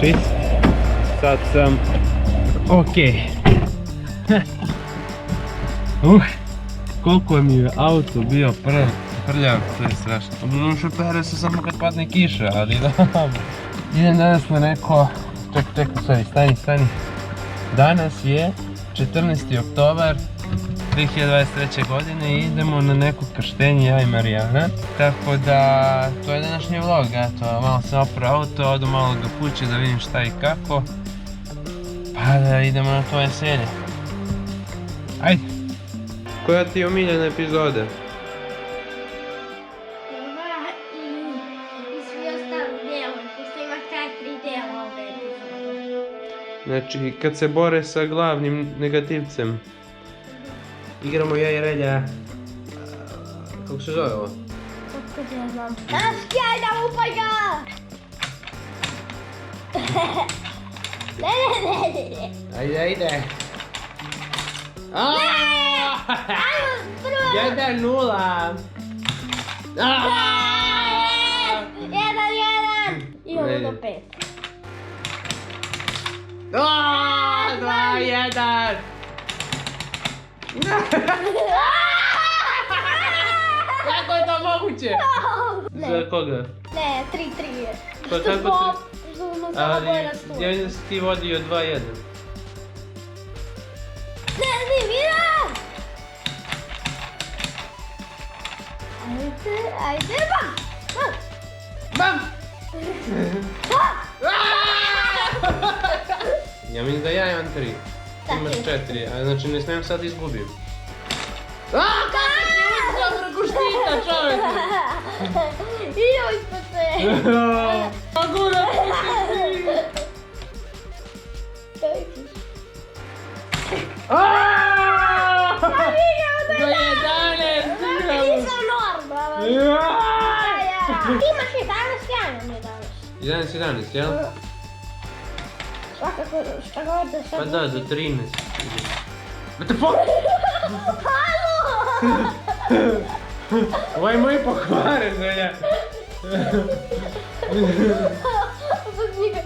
čist. Sad sam okej. Koliko mi je auto bio prljav, to je strašno. Doduše pere se samo kad padne kiša, ali dobro. Idem danas na neko... Čekaj, stani. Danas je 14. oktobar 2023. godine i idemo na neko krštenje, ja i Marijana. Tako da, to je današnji vlog, eto, malo sam oprao auto, odu malo ga pući da vidim šta i kako. Pa da idemo na to veselje. Ajde! Koja ti je omiljena epizoda? Ova i svi ostali delovi, pošto ima 4 dela ove epizode. Znači, kad se bore sa glavnim negativcem. Igramo ja i Relja... Kako se zove ovo? Kako se ja znam? Skjajda, upaj ga! Ne. Ajde. Ajmo, prvo! 1-0! 1-1! Idemo do 5. 2-1! Kako je to moguće? Za koga? Ne, 3-3 je. Pa kako 3? Ali, ja Ali... mislim ti vodio 2-1. Ne, vidim! Ajde, Bam! Ja mislim da ja imam 3. Ti imaš 4, a znači ne smijem sad izgubim. Kako si uzeo preko štita, čovječe? Idemo ispod sve. Kako da ti si? Za 11 igramo! Nisam normalan. Imaš 11, ja imam 11. 11, jel? Svakako, šta god da sam... Pa da, do 13. What the fuck? Halo! Ovo je moj pokvaren, Relja. Zbog njega,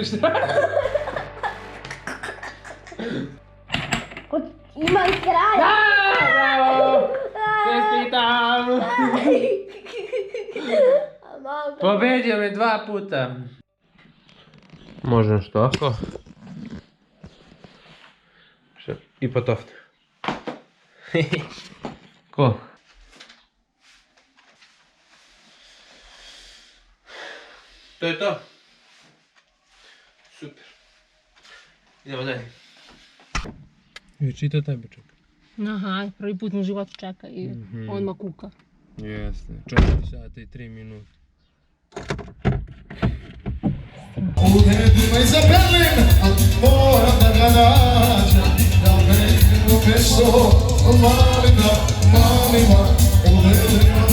Šta? Ima i kraj! Da, bravo! Čestitam! Pobedio me 2 puta. Možda što ako? I po tofte. Ko? To je to. Super. Idemo dalje. Čita tebe čeka. Aha, prvi put u životu čeka i odmah kuka. Jeste, 4 sata i 3 minuta. Uredimo i za Berlin, moram da ga nađem, da me umjesto malima. Uredimo,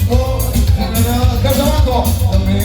moram da ga nađem, kaže ovako, da me...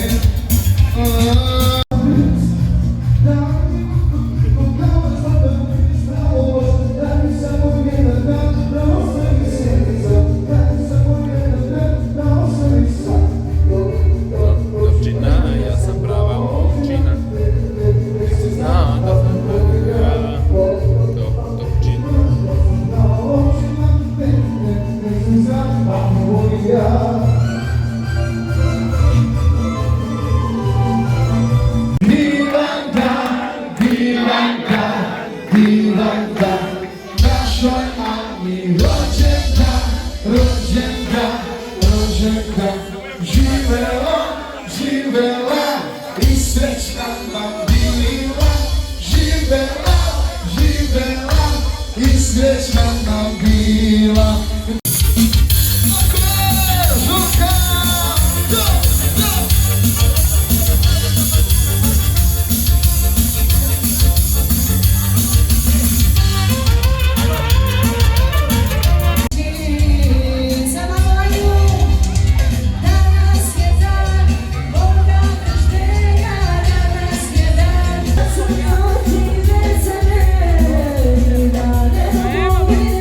Živela i srećna nam bila, živela i srećna nam bila. Yeah.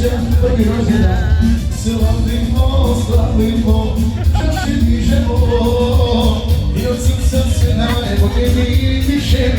щастя, так і розділя. Славимо, славимо, що ще ніже було. І от серце синає, поки більше